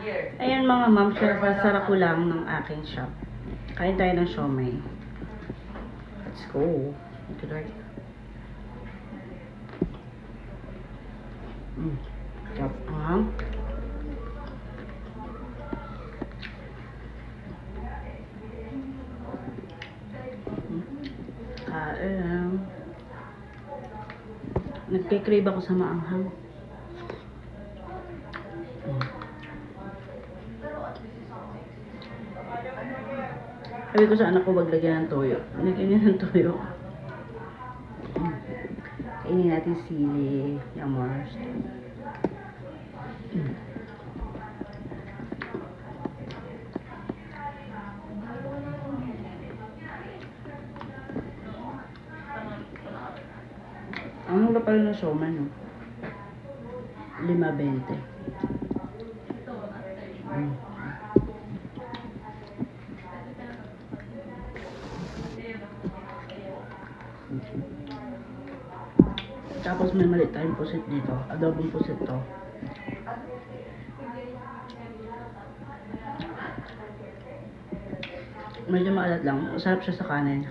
Ayan mga ma'am, sarap ko lang ng aking shop. Kain tayo ng siomai. Let's go. Good night. Sarap. Kain. Nagkikrave ako sa maanghang. Sabi ko sa anak ko, wag lagyan ng toyo. Lagyan niya ng toyo. Kainin natin sili, yamars. Ang mura pala ng siomai, no? 5.20. Tapos may maliit tayong pusit dito. Adobong pusit to. Medyo maalat lang. Masarap siya sa kanin.